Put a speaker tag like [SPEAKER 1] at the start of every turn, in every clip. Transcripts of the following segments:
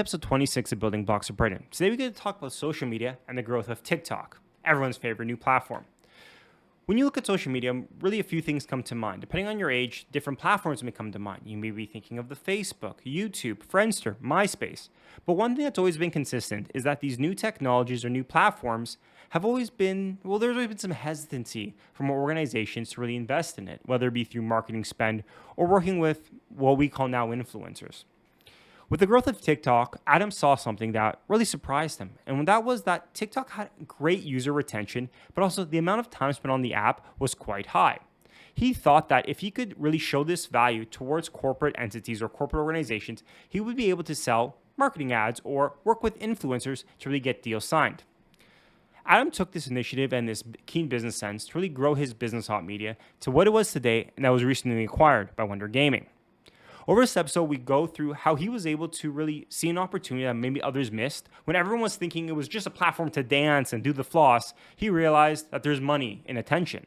[SPEAKER 1] episode 26 of Building Blocks of Britain. Today we're going to talk about social media and the growth of TikTok, everyone's favorite new platform. When you look at social media, really a few things come to mind. Depending on your age, different platforms may come to mind. You may be thinking of the Facebook, YouTube, Friendster, MySpace. But one thing that's always been consistent is that these new technologies or new platforms have always been, there's always been some hesitancy from organizations to really invest in it, whether it be through marketing spend or working with what we call now influencers. With the growth of TikTok, Adam saw something that really surprised him. And that was that TikTok had great user retention, but also the amount of time spent on the app was quite high. He thought that if he could really show this value towards corporate entities or corporate organizations, he would be able to sell marketing ads or work with influencers to really get deals signed. Adam took this initiative and this keen business sense to really grow his business Hot Media to what it was today, and that was recently acquired by Wonder Gaming. Over this episode, we go through how he was able to really see an opportunity that maybe others missed. When everyone was thinking it was just a platform to dance and do the floss, he realized that there's money in attention.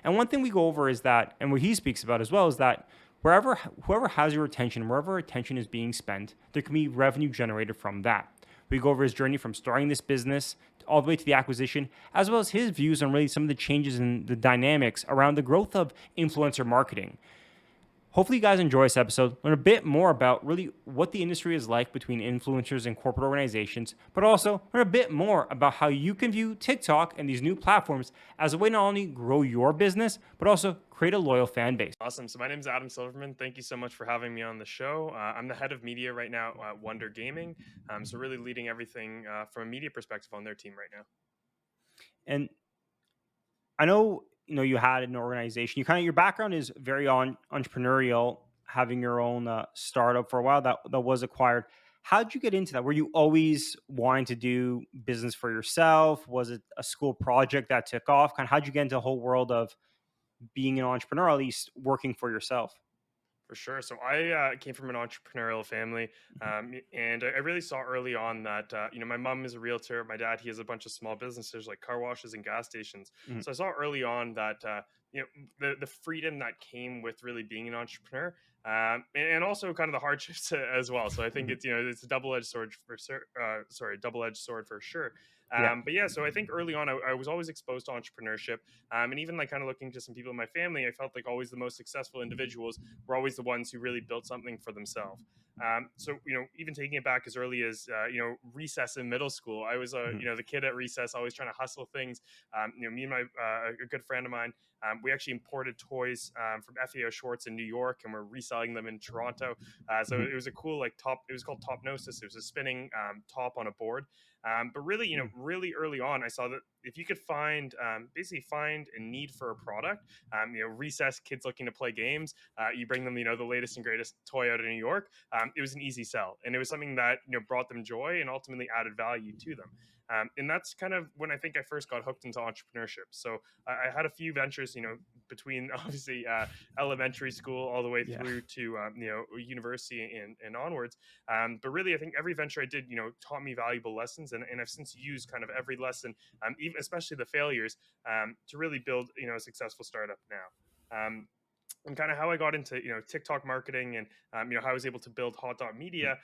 [SPEAKER 1] And one thing we go over is that, and what he speaks about as well, is that whoever has your attention, wherever attention is being spent, there can be revenue generated from that. We go over his journey from starting this business all the way to the acquisition, as well as his views on really some of the changes in the dynamics around the growth of influencer marketing. Hopefully you guys enjoy this episode, learn a bit more about really what the industry is like between influencers and corporate organizations, but also learn a bit more about how you can view TikTok and these new platforms as a way not only grow your business, but also create a loyal fan base.
[SPEAKER 2] Awesome. So my name is Adam Silverman. Thank you so much for having me on the show. I'm the head of media right now at Wonder Gaming. So really leading everything from a media perspective on their team right now.
[SPEAKER 1] And I know you had an organization. Your background is very entrepreneurial, having your own startup for a while that was acquired. How did you get into that? Were you always wanting to do business for yourself? Was it a school project that took off? How did you get into the whole world of being an entrepreneur, at least working for yourself?
[SPEAKER 2] For sure. So I came from an entrepreneurial family, and I really saw early on that my mom is a realtor, my dad he has a bunch of small businesses like car washes and gas stations.
[SPEAKER 1] Mhm.
[SPEAKER 2] So I saw early on that the freedom that came with really being an entrepreneur, and also kind of the hardships as well. So I think
[SPEAKER 1] Mhm.
[SPEAKER 2] it's a double edged sword for double edged sword for sure.
[SPEAKER 1] Yeah.
[SPEAKER 2] But yeah, so I think early on I was always exposed to entrepreneurship, and even like kind of looking to some people in my family, I felt like always the most successful individuals were always the ones who really built something for themselves. So even taking it back as early as recess in middle school, I was
[SPEAKER 1] Mhm.
[SPEAKER 2] the kid at recess, always trying to hustle things. Me and my a good friend of mine, we actually imported toys from FAO Schwartz in New York, and we're reselling them in Toronto. So
[SPEAKER 1] Mhm.
[SPEAKER 2] it was a cool like top. It was called Topnosis. It was a spinning top on a board. But really,
[SPEAKER 1] Mhm.
[SPEAKER 2] really early on, I saw that if you could basically find a need for a product, recess kids looking to play games, you bring them, the latest and greatest toy out of New York. It was an easy sell, and it was something that brought them joy and ultimately added value to them. And that's kind of when I think I first got hooked into entrepreneurship. So I had a few ventures, between obviously elementary school all the way
[SPEAKER 1] Yeah.
[SPEAKER 2] through to university and onwards. But really, I think every venture I did, taught me valuable lessons, and I've since used kind of every lesson, even especially the failures, to really build, a successful startup now. And kind of how I got into TikTok marketing and how I was able to build Hot Dot Media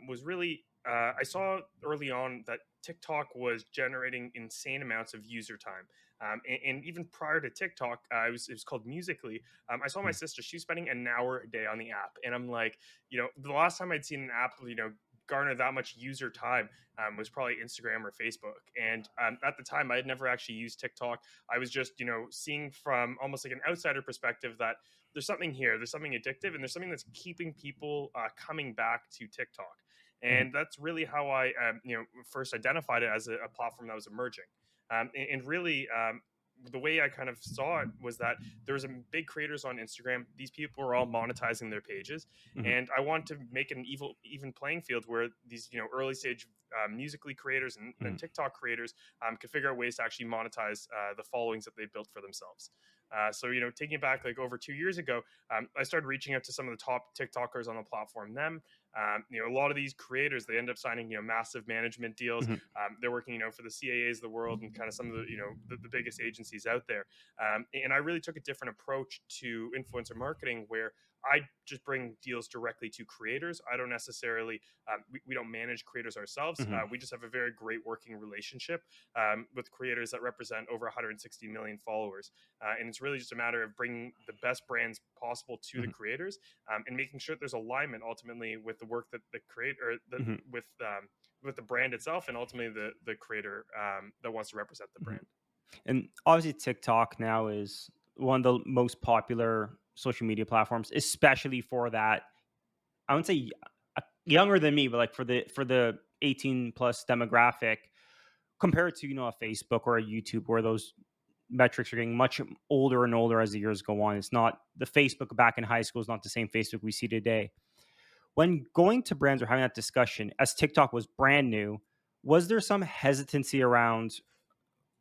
[SPEAKER 2] was really I saw early on that TikTok was generating insane amounts of user time. And even prior to TikTok, it was called Musically. I saw my
[SPEAKER 1] Mhm.
[SPEAKER 2] sister; she's spending an hour a day on the app, and I'm like, the last time I'd seen an app, garner that much user time was probably Instagram or Facebook. And at the time, I had never actually used TikTok. I was just, seeing from almost like an outsider perspective that there's something here, there's something addictive, and there's something that's keeping people coming back to TikTok.
[SPEAKER 1] Mhm.
[SPEAKER 2] And that's really how I, first identified it as a platform that was emerging. And really, the way I kind of saw it was that there was a big creators on Instagram. These people were all monetizing their pages,
[SPEAKER 1] Mhm.
[SPEAKER 2] and I want to make an even playing field where these early stage musically creators and
[SPEAKER 1] Mhm.
[SPEAKER 2] TikTok creators could figure out ways to actually monetize the followings that they built for themselves. So taking it back like over 2 years ago, I started reaching out to some of the top TikTokers on the platform. A lot of these creators they end up signing massive management deals.
[SPEAKER 1] Mhm.
[SPEAKER 2] They're working for the CAAs of the world and kind of some of the the biggest agencies out there. And I really took a different approach to influencer marketing where I just bring deals directly to creators. I don't necessarily, we don't manage creators ourselves.
[SPEAKER 1] Hmm.
[SPEAKER 2] We just have a very great working relationship with creators that represent over 160 million followers. And it's really just a matter of bringing the best brands possible to the
[SPEAKER 1] Hmm.
[SPEAKER 2] creators, and making sure that there's alignment ultimately with the work that the creator,
[SPEAKER 1] Hmm.
[SPEAKER 2] with the brand itself, and ultimately the creator that wants to represent the
[SPEAKER 1] Hmm.
[SPEAKER 2] brand.
[SPEAKER 1] And obviously, TikTok now is one of the most popular social media platforms, especially for that. I wouldn't say younger than me, but like for the 18 plus demographic, compared to a Facebook or a YouTube, where those metrics are getting much older and older as the years go on. It's not the Facebook back in high school is not the same Facebook we see today. When going to brands or having that discussion, as TikTok was brand new, was there some hesitancy around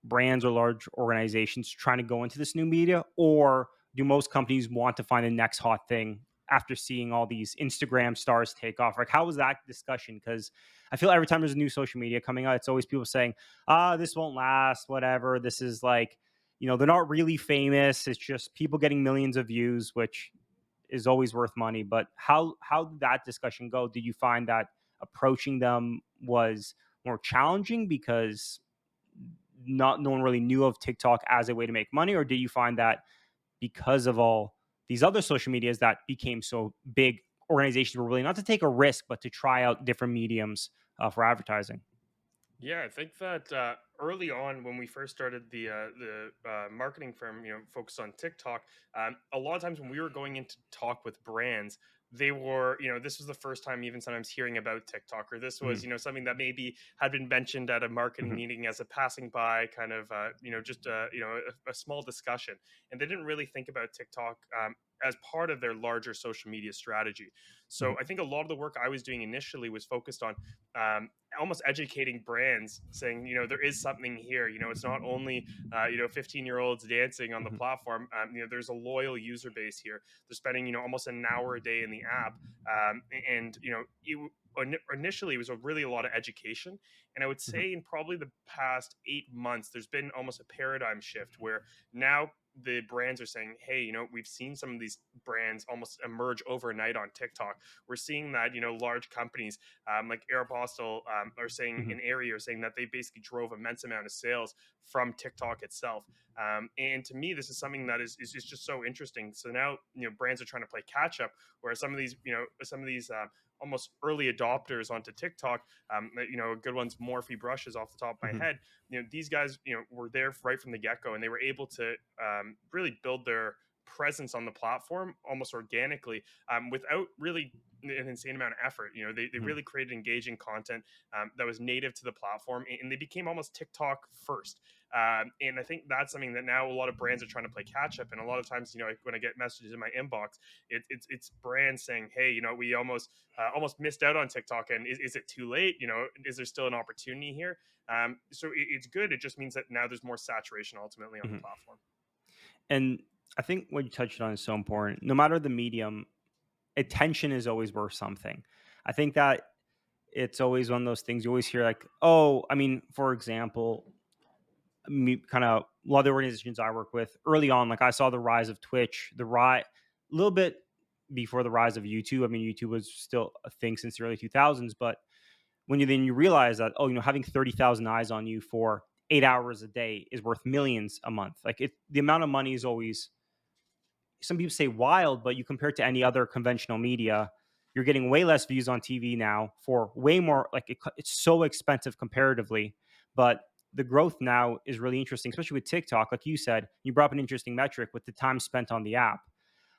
[SPEAKER 1] brands or large organizations trying to go into this new media, or do most companies want to find the next hot thing after seeing all these Instagram stars take off? Like, how was that discussion? Because I feel every time there's a new social media coming out, it's always people saying, this won't last, whatever. This is like, they're not really famous. It's just people getting millions of views, which is always worth money. But how did that discussion go? Did you find that approaching them was more challenging because not no one really knew of TikTok as a way to make money, or did you find that because of all these other social medias that became so big, organizations were willing not to take a risk but to try out different mediums for advertising?
[SPEAKER 2] Yeah, I think that early on when we first started the marketing firm, focused on TikTok, a lot of times when we were going into talk with brands, they were, this was the first time even sometimes hearing about TikTok, or this was,
[SPEAKER 1] Hmm.
[SPEAKER 2] something that maybe had been mentioned at a marketing
[SPEAKER 1] Hmm.
[SPEAKER 2] meeting as a passing by kind of, just a small discussion, and they didn't really think about TikTok. As part of their larger social media strategy. So I think a lot of the work I was doing initially was focused on almost educating brands, saying, there is something here. It's not only 15-year-olds dancing on the
[SPEAKER 1] Hmm.
[SPEAKER 2] platform. There's a loyal user base here. They're spending almost an hour a day in the app, and initially it was really a lot of education. And I would
[SPEAKER 1] Hmm.
[SPEAKER 2] say in probably the past 8 months there's been almost a paradigm shift where now the brands are saying, hey, we've seen some of these brands almost emerge overnight on TikTok. We're seeing that large companies, like Aeropostale, are saying
[SPEAKER 1] Hmm.
[SPEAKER 2] in area are saying that they basically drove immense amount of sales from TikTok itself. And to me, this is something that is just so interesting. So now brands are trying to play catch up, where some of these almost early adopters onto TikTok, good one's Morphe brushes off the top of my
[SPEAKER 1] Hmm.
[SPEAKER 2] head. These guys were there right from the get go, and they were able to really build their presence on the platform almost organically, without really an insane amount of effort. They
[SPEAKER 1] Hmm.
[SPEAKER 2] really created engaging content that was native to the platform, and they became almost TikTok first. And I think that's something that now a lot of brands are trying to play catch up. And a lot of times, when I get messages in my inbox, it's brands saying, "Hey, we almost missed out on TikTok, and is it too late? Is there still an opportunity here?" So it's good. It just means that now there's more saturation ultimately on the
[SPEAKER 1] Hmm.
[SPEAKER 2] platform.
[SPEAKER 1] And I think what you touched on is so important. No matter the medium, attention is always worth something. I think that it's always one of those things you always hear, like, oh, I mean, for example, kind of a lot of the organizations I work with early on, like I saw the rise of Twitch, a little bit before the rise of YouTube. I mean, YouTube was still a thing since the early 2000s, but when you realize that, oh, having 30,000 eyes on you for 8 hours a day is worth millions a month. Like, the amount of money is always, some people say wild, but you compare it to any other conventional media, you're getting way less views on TV now for way more. Like, it's so expensive comparatively, but the growth now is really interesting, especially with TikTok. Like you said, you brought up an interesting metric with the time spent on the app.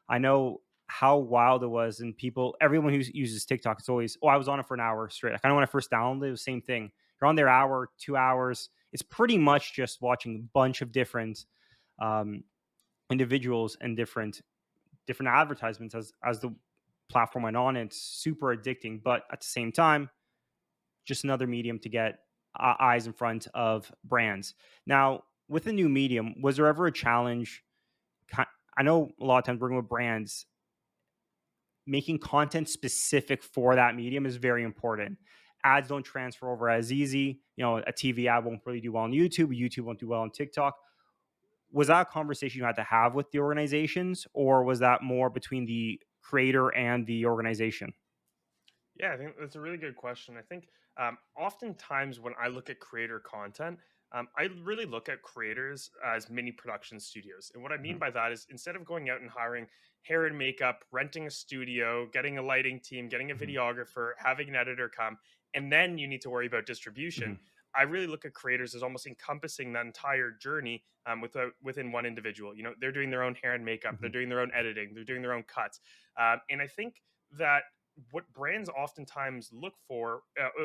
[SPEAKER 1] I know how wild it was, and everyone who uses TikTok, it's always, oh, I was on it for an hour straight. Like, I know when I first downloaded it, it was the same thing. You're on there hour, 2 hours. It's pretty much just watching a bunch of different um, individuals and different advertisements as the platform went on. It's super addicting, but at the same time, just another medium to get eyes in front of brands. Now, with a new medium, was there ever a challenge? I know a lot of times working with brands, making content specific for that medium is very important. Ads don't transfer over as easy. A TV ad won't really do well on YouTube. YouTube won't do well on TikTok. Was that a conversation you had to have with the organizations, or was that more between the creator and the organization?
[SPEAKER 2] Yeah, I think that's a really good question. I think oftentimes when I look at creator content, I really look at creators as mini production studios. And what I mean
[SPEAKER 1] Mhm,
[SPEAKER 2] by that is instead of going out and hiring hair and makeup, renting a studio, getting a lighting team, getting a
[SPEAKER 1] mhm,
[SPEAKER 2] videographer, having an editor come, and then you need to worry about distribution.
[SPEAKER 1] mhm,
[SPEAKER 2] I really look at creators as almost encompassing that entire journey within one individual. You know, they're doing their own hair and makeup, they're
[SPEAKER 1] mhm,
[SPEAKER 2] doing their own editing, they're doing their own cuts, and I think that what brands oftentimes look for,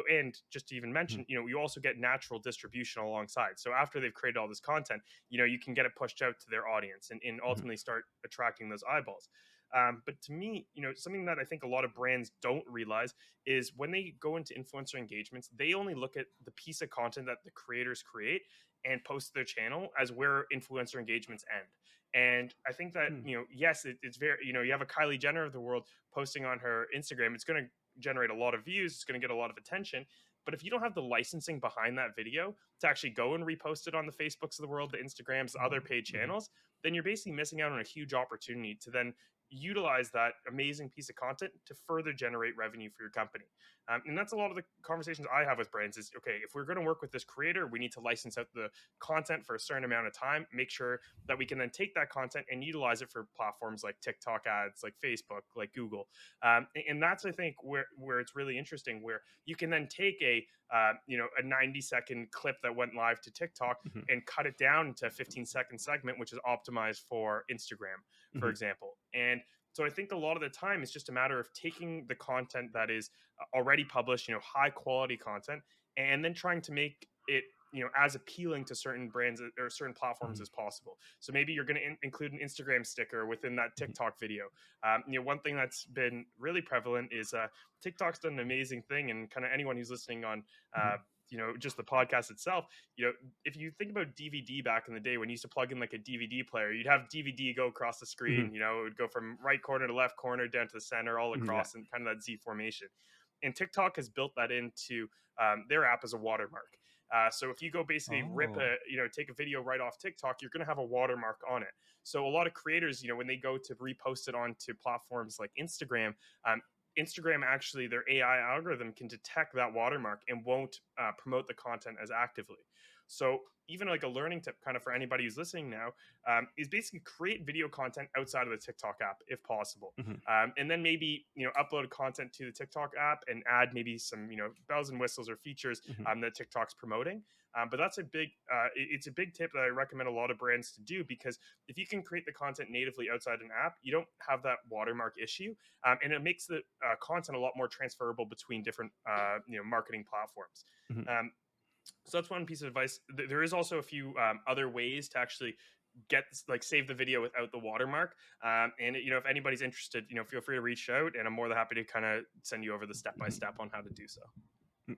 [SPEAKER 2] and just to even
[SPEAKER 1] mhm,
[SPEAKER 2] mention, you know, you also get natural distribution alongside. So after they've created all this content, you know, you can get it pushed out to their audience and
[SPEAKER 1] mhm,
[SPEAKER 2] ultimately start attracting those eyeballs. But to me, you know, something that I think a lot of brands don't realize is when they go into influencer engagements, they only look at the piece of content that the creators create and post to their channel as where influencer engagements end. And I think that,
[SPEAKER 1] mhm,
[SPEAKER 2] you know, yes, it's very, you know, you have a Kylie Jenner of the world posting on her Instagram, it's going to generate a lot of views, it's going to get a lot of attention. But if you don't have the licensing behind that video to actually go and repost it on the Facebooks of the world, the Instagrams, the other paid
[SPEAKER 1] mhm,
[SPEAKER 2] channels, then you're basically missing out on a huge opportunity to then utilize that amazing piece of content to further generate revenue for your company. And that's a lot of the conversations I have with brands is, okay, if we're going to work with this creator, we need to license out the content for a certain amount of time, make sure that we can then take that content and utilize it for platforms like TikTok ads, like Facebook, like Google. And that's, I think, where it's really interesting, where you can then take you know, a 90-second clip that went live to TikTok
[SPEAKER 1] mhm,
[SPEAKER 2] and cut it down into a 15-second segment, which is optimized for Instagram, for
[SPEAKER 1] mhm,
[SPEAKER 2] example. And so I think a lot of the time it's just a matter of taking the content that is already published, you know, high quality content, and then trying to make it, you know, as appealing to certain brands or certain platforms
[SPEAKER 1] mhm,
[SPEAKER 2] as possible. So maybe you're going to include an Instagram sticker within that
[SPEAKER 1] mhm,
[SPEAKER 2] TikTok video. You know, one thing that's been really prevalent is TikTok's done an amazing thing, and kind of anyone who's listening on
[SPEAKER 1] mhm,
[SPEAKER 2] you know, just the podcast itself, you know, if you think about DVD back in the day when you used to plug in like a DVD player, you'd have DVD go across the
[SPEAKER 1] mhm,
[SPEAKER 2] screen, you know, it would go from right corner to left corner down to the center, all
[SPEAKER 1] mhm, yeah.
[SPEAKER 2] across and kind of that Z formation. And TikTok has built that into their app as a watermark. So if you go basically rip
[SPEAKER 1] Oh.
[SPEAKER 2] a, you know, take a video right off TikTok, you're going to have a watermark on it. So a lot of creators, you know, when they go to repost it onto platforms like Instagram, um, Instagram actually, their AI algorithm can detect that watermark and won't promote the content as actively. So even like a learning tip, kind of for anybody who's listening now, is basically create video content outside of the TikTok app if possible,
[SPEAKER 1] Mhm,
[SPEAKER 2] and then maybe, you know, upload content to the TikTok app and add maybe some, you know, bells and whistles or features
[SPEAKER 1] mhm,
[SPEAKER 2] that TikTok's promoting. But that's a big it's a big tip that I recommend a lot of brands to do, because if you can create the content natively outside an app, you don't have that watermark issue, and it makes the content a lot more transferable between different you know, marketing platforms.
[SPEAKER 1] mhm.
[SPEAKER 2] Um, so that's one piece of advice. There is also a few other ways to actually get like save the video without the watermark. And you know, if anybody's interested, you know, feel free to reach out, and I'm more than happy to kind of send you over the step by step on how to do so.
[SPEAKER 1] Mm.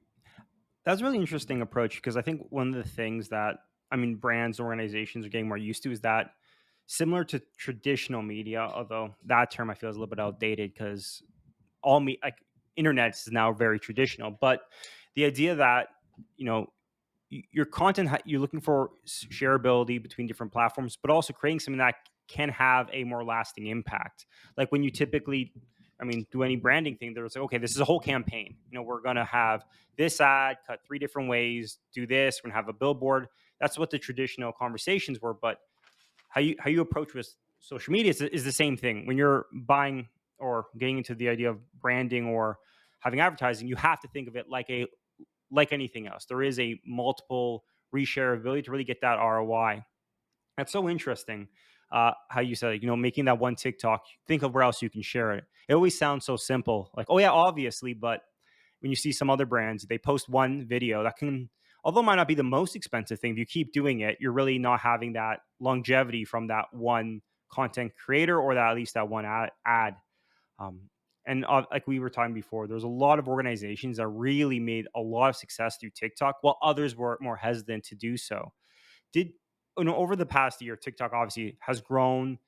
[SPEAKER 1] That's a really interesting approach because I think one of the things that I mean brands and organizations are getting more used to is that similar to traditional media, although that term I feel is a little bit outdated because all me like internet is now very traditional, but the idea that you know your content you're looking for shareability between different platforms, but also creating something that can have a more lasting impact. Like when you typically, I mean, do any branding thing, there's like, okay, this is a whole campaign. You know, we're gonna have this ad cut three different ways, do this, we're gonna have a billboard. That's what the traditional conversations were. But how you approach with social media is the same thing. When you're buying or getting into the idea of branding or having advertising, you have to think of it like anything else. There is a multiple reshareability to really get that ROI. That's so interesting. How you said, you know, making that one TikTok, think of where else you can share it. It always sounds so simple, like, oh yeah, obviously, but when you see some other brands, they post one video that can, although it might not be the most expensive thing, if you keep doing it, you're really not having that longevity from that one content creator or that at least that one ad. Um, and like we were talking before, there's a lot of organizations that really made a lot of success through TikTok, while others were more hesitant to do so. Did over the past year, TikTok obviously has grown.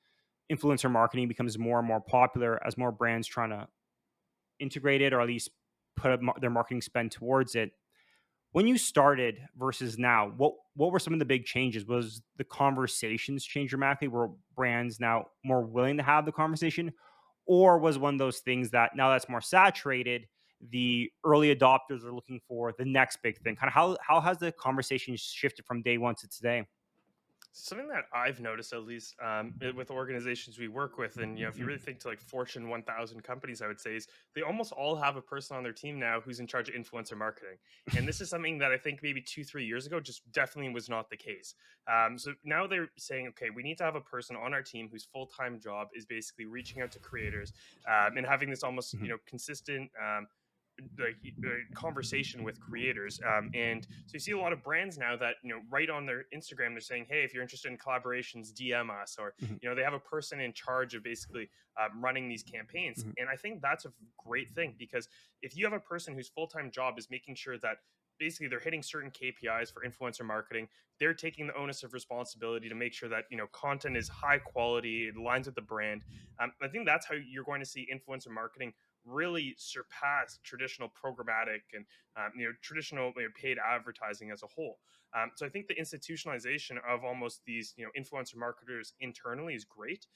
[SPEAKER 1] Influencer marketing becomes more and more popular as more brands trying to integrate it or at least put their marketing spend towards it. When you started versus now, what were some of the big changes? Was the conversations change dramatically? Were brands now more willing to have the conversation, or was one of those things that now that's more saturated, the early adopters are looking for the next big thing? Kind of how has the conversation shifted from day one to today?
[SPEAKER 2] Something that I've noticed, at least with organizations we work with, and if you
[SPEAKER 1] Mhm,
[SPEAKER 2] really think to like Fortune 1000 companies, I would say is they almost all have a person on their team now who's in charge of influencer marketing. And this is something that I think maybe 2, 3 years ago just definitely was not the case. So now they're saying, okay, we need to have a person on our team whose full time job is basically reaching out to creators and having this almost
[SPEAKER 1] mhm,
[SPEAKER 2] consistent. Conversation with creators and so you see a lot of brands now that right on their Instagram they're saying, hey, if you're interested in collaborations, DM us, or
[SPEAKER 1] mhm,
[SPEAKER 2] they have a person in charge of basically running these campaigns.
[SPEAKER 1] mhm,
[SPEAKER 2] And I think that's a great thing, because if you have a person whose full-time job is making sure that basically they're hitting certain KPIs for influencer marketing, they're taking the onus of responsibility to make sure that content is high quality, it aligns with the brand. I think that's how you're going to see influencer marketing really surpass traditional programmatic and traditional paid advertising as a whole. So I think the institutionalization of almost these influencer marketers internally is great.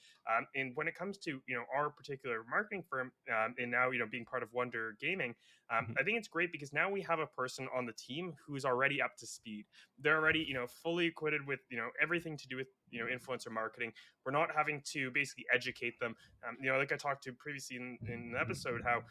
[SPEAKER 2] And when it comes to our particular marketing firm, and now being part of Wonder Gaming,
[SPEAKER 1] mhm,
[SPEAKER 2] I think it's great because now we have a person on the team who's already up to speed. They're already fully equipped with everything to do with influencer marketing. We're not having to basically educate them. Like I talked to previously in the episode, how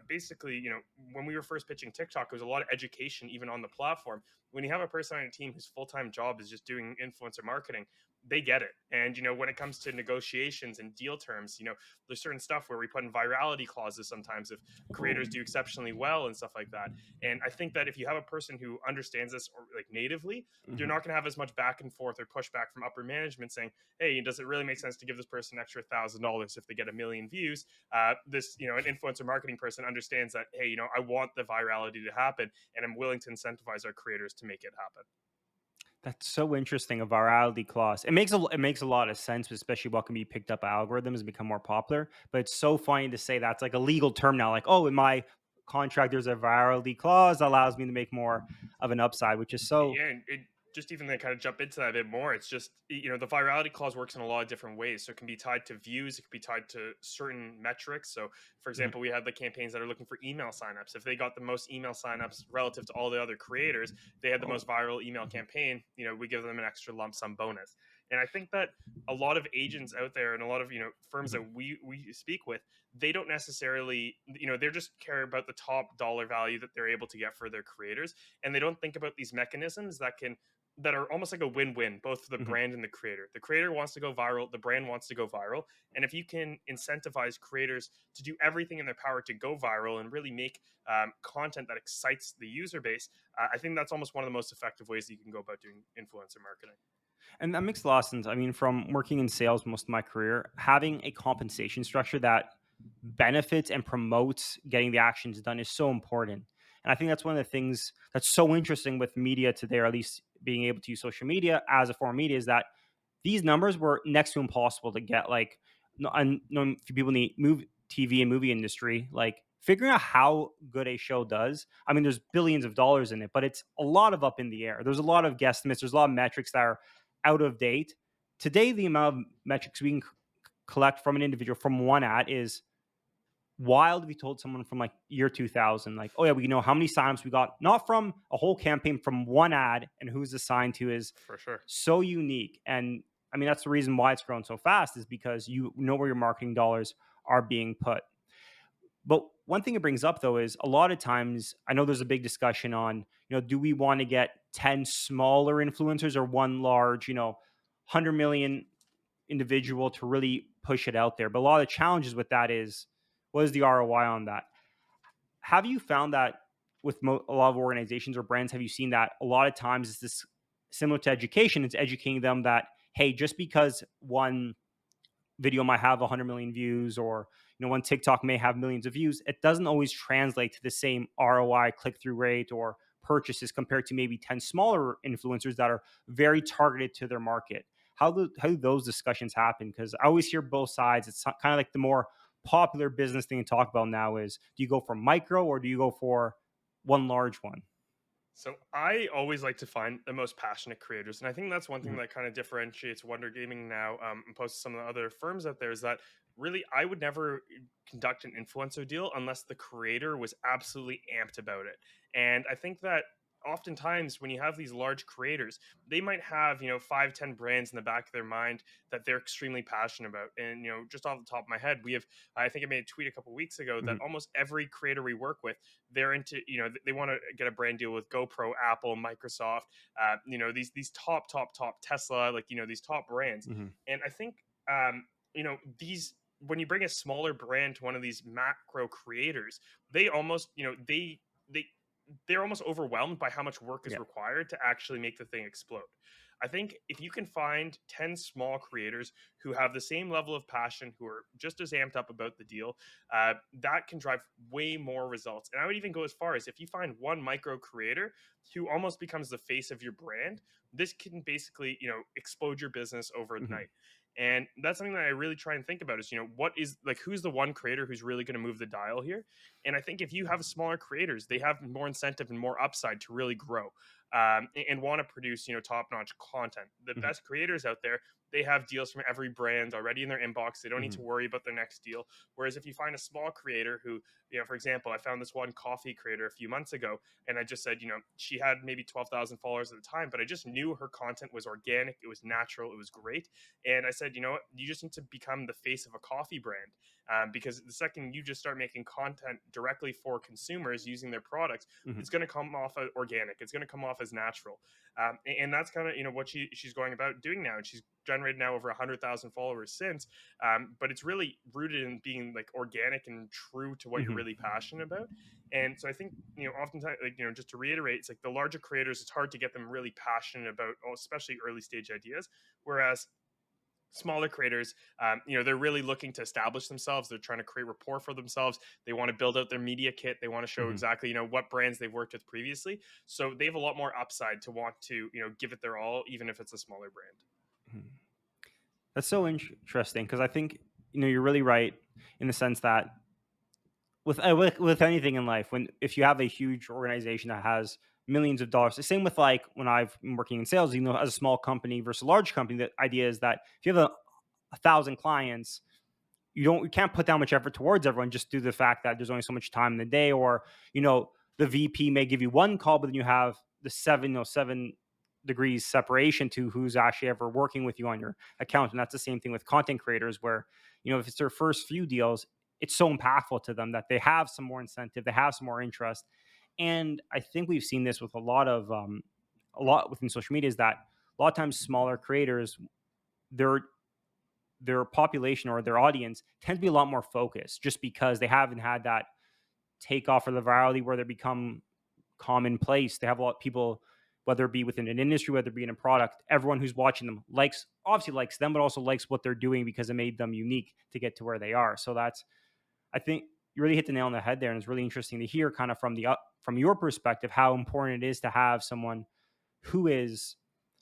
[SPEAKER 2] basically, when we were first pitching TikTok, there was a lot of education even on the platform. When you have a person on a team whose full time job is just doing influencer marketing, they get it. And when it comes to negotiations and deal terms, there's certain stuff where we put in virality clauses sometimes if creators do exceptionally well and stuff like that. And I think that if you have a person who understands this or like natively, you're
[SPEAKER 1] mhm.
[SPEAKER 2] not going to have as much back and forth or pushback from upper management saying, hey, does it really make sense to give this person an extra $1,000 if they get a million views? This, an influencer marketing person understands that, hey, I want the virality to happen, and I'm willing to incentivize our creators to make it happen.
[SPEAKER 1] That's so interesting, a virality clause. It makes a lot of sense, especially what can be picked up by algorithms and become more popular. But it's so funny to say that's like a legal term now. Like, oh, in my contract, there's a virality clause that allows me to make more of an upside, which is so.
[SPEAKER 2] Yeah, and it just even to kind of jump into that a bit more, it's just the virality clause works in a lot of different ways. So it can be tied to views, it can be tied to certain metrics. So for
[SPEAKER 1] Mhm,
[SPEAKER 2] example, we had the campaigns that are looking for email signups. If they got the most email signups relative to all the other creators, they had the most viral email
[SPEAKER 1] mhm,
[SPEAKER 2] campaign, we give them an extra lump sum bonus. And I think that a lot of agents out there and a lot of firms
[SPEAKER 1] mhm.
[SPEAKER 2] that we speak with, they don't necessarily they're just care about the top dollar value that they're able to get for their creators, and they don't think about these mechanisms that are almost like a win-win both for the
[SPEAKER 1] Mhm.
[SPEAKER 2] brand and the creator. The creator wants to go viral, the brand wants to go viral, and if you can incentivize creators to do everything in their power to go viral and really make content that excites the user base, I think that's almost one of the most effective ways that you can go about doing influencer marketing.
[SPEAKER 1] And that makes a lot of sense. I mean, from working in sales most of my career, having a compensation structure that benefits and promotes getting the actions done is so important. And I think that's one of the things that's so interesting with media today, or at least being able to use social media as a form of media, is that these numbers were next to impossible to get. Like, no, I know a few people in the TV and movie industry, like figuring out how good a show does. I mean, there's billions of dollars in it, but it's a lot of up in the air. There's a lot of guesstimates. There's a lot of metrics that are out of date. Today, the amount of metrics we can collect from an individual from one ad is wild. We told someone from like year 2000, like, oh yeah, we know how many signups we got, not from a whole campaign, from one ad, and who's assigned to is
[SPEAKER 2] For sure.
[SPEAKER 1] so unique. And I mean, that's the reason why it's grown so fast, is because you know where your marketing dollars are being put. But one thing it brings up though is a lot of times I know there's a big discussion on, do we want to get 10 smaller influencers or one large, 100 million individual to really push it out there. But a lot of the challenges with that is, what is the ROI on that? Have you found that with a lot of organizations or brands, have you seen that a lot of times it's this similar to education? It's educating them that, hey, just because one video might have 100 million views, or one TikTok may have millions of views, it doesn't always translate to the same ROI, click-through rate, or purchases compared to maybe 10 smaller influencers that are very targeted to their market. How do those discussions happen? Because I always hear both sides. It's kind of like the more popular business thing to talk about now is, do you go for micro or do you go for one large one?
[SPEAKER 2] So I always like to find the most passionate creators, and I think that's one thing
[SPEAKER 1] Mhm,
[SPEAKER 2] that kind of differentiates Wonder Gaming now, opposed to some of the other firms out there, is that really, I would never conduct an influencer deal unless the creator was absolutely amped about it. And I think that oftentimes when you have these large creators, they might have, 5, 10 brands in the back of their mind that they're extremely passionate about. And, just off the top of my head, I think I made a tweet a couple weeks ago that
[SPEAKER 1] Mhm.
[SPEAKER 2] almost every creator we work with, they're into, they want to get a brand deal with GoPro, Apple, Microsoft, these top Tesla, like, these top brands.
[SPEAKER 1] Mhm.
[SPEAKER 2] And I think, these, when you bring a smaller brand to one of these macro creators, they almost, they they're almost overwhelmed by how much work is
[SPEAKER 1] Yeah.
[SPEAKER 2] required to actually make the thing explode. I think if you can find 10 small creators who have the same level of passion, who are just as amped up about the deal, that can drive way more results. And I would even go as far as if you find one micro creator who almost becomes the face of your brand, this can basically, explode your business
[SPEAKER 1] Mhm.
[SPEAKER 2] overnight. And that's something that I really try and think about is, what is like, who's the one creator who's really going to move the dial here? And I think if you have smaller creators, they have more incentive and more upside to really grow, and want to produce, top notch content. The
[SPEAKER 1] Mhm.
[SPEAKER 2] best creators out there, they have deals from every brand already in their inbox. They don't need to
[SPEAKER 1] Mhm.
[SPEAKER 2] worry about their next deal. Whereas if you find a small creator who, for example, I found this one coffee creator a few months ago, and I just said, she had maybe 12,000 followers at the time, but I just knew her content was organic, it was natural, it was great. And I said, you know what, you just need to become the face of a coffee brand, because the second you just start making content directly for consumers using their products,
[SPEAKER 1] Mhm.
[SPEAKER 2] it's going to come off as organic. It's going to come off as natural, and that's kind of, what she's going about doing now. And she's generated now over 100,000 followers since. But it's really rooted in being like organic and true to what you're
[SPEAKER 1] Mhm.
[SPEAKER 2] really passionate about. And so I think, oftentimes, like, just to reiterate, it's like the larger creators, it's hard to get them really passionate about, especially early stage ideas. Whereas smaller creators, they're really looking to establish themselves. They're trying to create rapport for themselves. They want to build out their media kit. They want to show
[SPEAKER 1] Mhm.
[SPEAKER 2] exactly, what brands they've worked with previously. So they have a lot more upside to want to, give it their all, even if it's a smaller brand.
[SPEAKER 1] Mhm. That's so interesting because I think you're really right in the sense that with anything in life, when if you have a huge organization that has millions of dollars, the same with like when I've been working in sales, as a small company versus a large company, the idea is that if you have a thousand clients, you can't put that much effort towards everyone just due to the fact that there's only so much time in the day, or the VP may give you one call, but then you have the 7 degrees separation to who's actually ever working with you on your account. And that's the same thing with content creators, where if it's their first few deals, it's so impactful to them that they have some more incentive, they have some more interest. And I think we've seen this with a lot within social media, is that a lot of times smaller creators, they're their population or their audience tends to be a lot more focused just because they haven't had that takeoff or the virality where they become commonplace. They have a lot of people, whether it be within an industry, whether it be in a product, everyone who's watching them obviously likes them, but also likes what they're doing because it made them unique to get to where they are. So I think you really hit the nail on the head there. And it's really interesting to hear kind of from your perspective, how important it is to have someone who is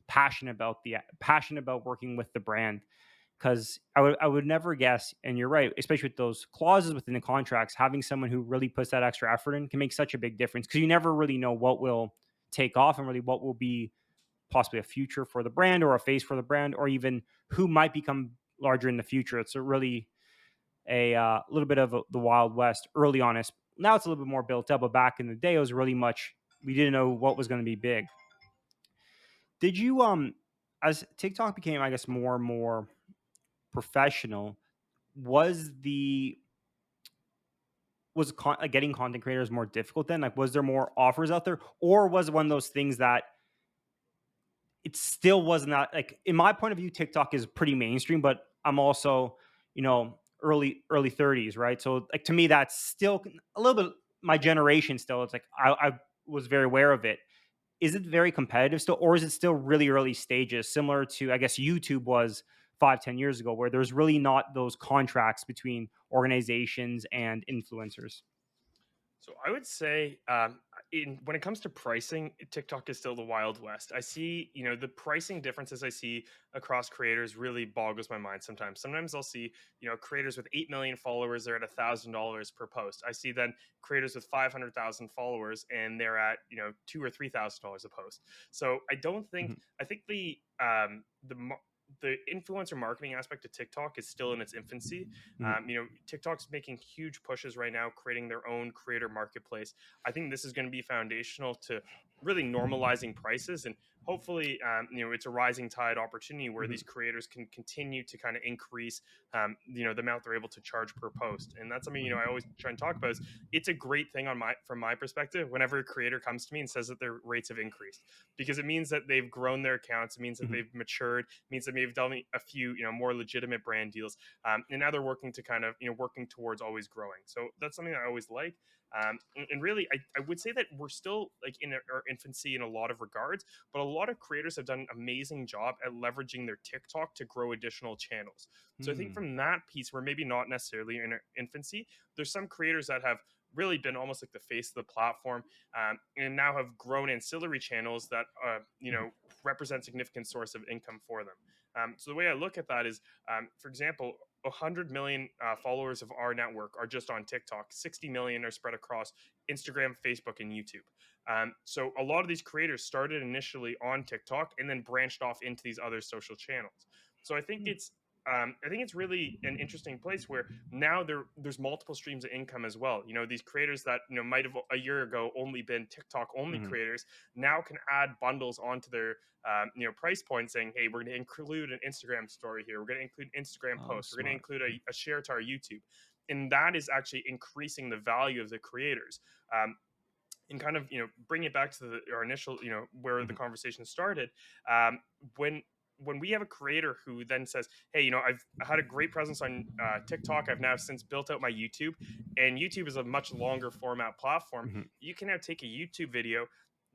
[SPEAKER 1] passionate about working with the brand, because I would never guess, and you're right, especially with those clauses within the contracts, having someone who really puts that extra effort in can make such a big difference because you never really know what will take off and really what will be possibly a future for the brand or a face for the brand, or even who might become larger in the future. It's a really a little bit of the Wild West early on. Now it's a little bit more built up, but back in the day, it was really much, we didn't know what was going to be big. Did you, as TikTok became, I guess, more and more professional, was the like getting content creators more difficult then? Like, was there more offers out there, or was it one of those things that it still was not, like, in my point of view, TikTok is pretty mainstream, but I'm also, early 30s, right? So like to me, that's still a little bit my generation still. It's like I was very aware of it. Is it very competitive still, or is it still really early stages, similar to, I guess, YouTube was 5-10 years ago, where there's really not those contracts between organizations and influencers?
[SPEAKER 2] So I would say, in when it comes to pricing, TikTok is still the wild west. I see, the pricing differences I see across creators really boggles my mind sometimes. Sometimes I'll see, creators with 8 million followers, they're at $1,000 per post. I see then creators with 500,000 followers and they're at, $2,000 or $3,000 a post. So I don't think,
[SPEAKER 1] Mhm.
[SPEAKER 2] I think the influencer marketing aspect of TikTok is still in its infancy.
[SPEAKER 1] Mhm.
[SPEAKER 2] TikTok's making huge pushes right now, creating their own creator marketplace. I think this is going to be foundational to really normalizing prices, and hopefully, it's a rising tide opportunity where these
[SPEAKER 1] Mhm.
[SPEAKER 2] creators can continue to kind of increase, the amount they're able to charge per post. And that's something,
[SPEAKER 1] Mhm.
[SPEAKER 2] I always try and talk about. Is it's a great thing from my perspective whenever a creator comes to me and says that their rates have increased, because it means that they've grown their accounts. It means that
[SPEAKER 1] Mhm.
[SPEAKER 2] they've matured. It means that they've done a few, more legitimate brand deals. And now they're working to kind of, working towards always growing. So that's something that I always like. And really, I would say that we're still like in our infancy in a lot of regards, but a lot of creators have done an amazing job at leveraging their TikTok to grow additional channels. So I think
[SPEAKER 1] Hmm.
[SPEAKER 2] from that piece, we're maybe not necessarily in our infancy. There's some creators that have really been almost like the face of the platform, and now have grown ancillary channels that
[SPEAKER 1] Mhm.
[SPEAKER 2] represent significant source of income for them. So the way I look at that is, for example, 100 million followers of our network are just on TikTok. 60 million are spread across Instagram, Facebook, and YouTube. So a lot of these creators started initially on TikTok and then branched off into these other social channels. So I think it's really an interesting place where now there's multiple streams of income as well. These creators that might have a year ago only been TikTok only
[SPEAKER 1] Mhm.
[SPEAKER 2] creators now can add bundles onto their price point, saying, hey, we're going to include an Instagram story here, we're going to include Instagram
[SPEAKER 1] Oh,
[SPEAKER 2] posts, we're going to
[SPEAKER 1] smart.
[SPEAKER 2] include a share to our YouTube. And that is actually increasing the value of the creators. And kind of bring it back to our initial where the
[SPEAKER 1] Mhm.
[SPEAKER 2] conversation started. um, when when we have a creator who then says, hey, I've had a great presence on TikTok, I've now since built out my YouTube, and YouTube is a much longer format platform.
[SPEAKER 1] Mhm.
[SPEAKER 2] You can now take a YouTube video,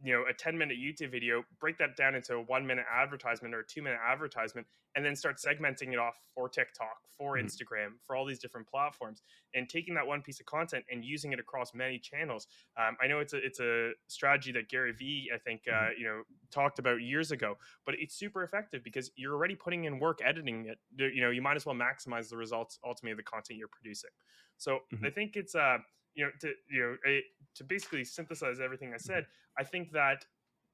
[SPEAKER 2] a 10-minute YouTube video, break that down into a 1-minute advertisement or a 2-minute advertisement, and then start segmenting it off for TikTok, for
[SPEAKER 1] Mhm.
[SPEAKER 2] Instagram, for all these different platforms, and taking that one piece of content and using it across many channels. I know it's a strategy that Gary Vee, I think,
[SPEAKER 1] Mhm.
[SPEAKER 2] talked about years ago, but it's super effective because you're already putting in work editing it. You might as well maximize the results ultimately of the content you're producing. So I
[SPEAKER 1] Mhm.
[SPEAKER 2] think it's to basically synthesize everything I
[SPEAKER 1] Mhm.
[SPEAKER 2] said. I think that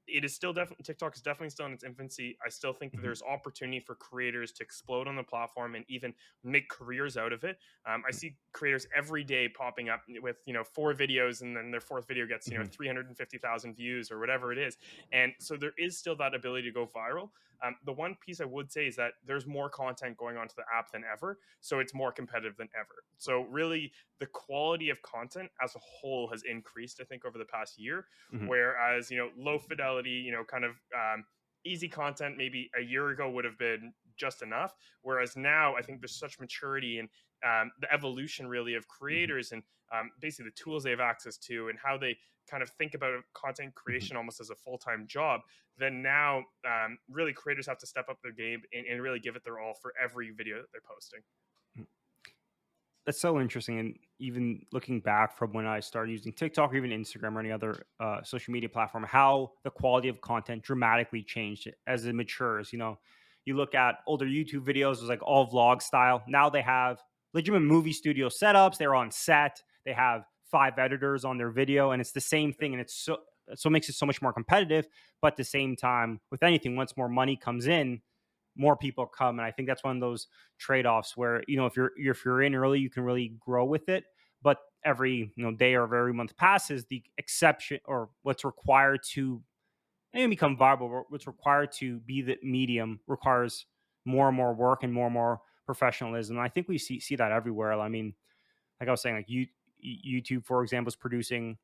[SPEAKER 2] it is still definitely TikTok is definitely still in its infancy. I still think that
[SPEAKER 1] Mhm.
[SPEAKER 2] there's opportunity for creators to explode on the platform and even make careers out of it. I see creators every day popping up with 4 videos, and then their fourth video gets
[SPEAKER 1] Mhm.
[SPEAKER 2] 350,000 views or whatever it is. And so there is still that ability to go viral. The one piece I would say is that there's more content going onto the app than ever, so it's more competitive than ever. So really, the quality of content as a whole has increased, I think, over the past year.
[SPEAKER 1] Mhm.
[SPEAKER 2] Whereas low fidelity, kind of easy content maybe a year ago would have been just enough. Whereas now, I think there's such maturity and the evolution really of
[SPEAKER 1] Mhm.
[SPEAKER 2] creators, and basically the tools they have access to and how they kind of think about content
[SPEAKER 1] Mhm.
[SPEAKER 2] creation almost as a full-time job. Then now, really creators have to step up their game and really give it their all for every video that they're posting.
[SPEAKER 1] That's so interesting. And even looking back from when I started using TikTok or even Instagram or any other social media platform, how the quality of content dramatically changed as it matures. You look at older YouTube videos, it was like all vlog style. Now they have legitimate movie studio setups. They're on set. They have 5 editors on their video, and it's the same thing. And it's so it makes it so much more competitive. But at the same time, with anything, once more money comes in, more people come. And I think that's one of those trade-offs where, if you're in early, you can really grow with it. But every day or every month passes, the exception or what's required to become viable, what's required to be the medium requires more and more work and more professionalism. And I think we see that everywhere. I mean, like I was saying, like YouTube, for example, is producing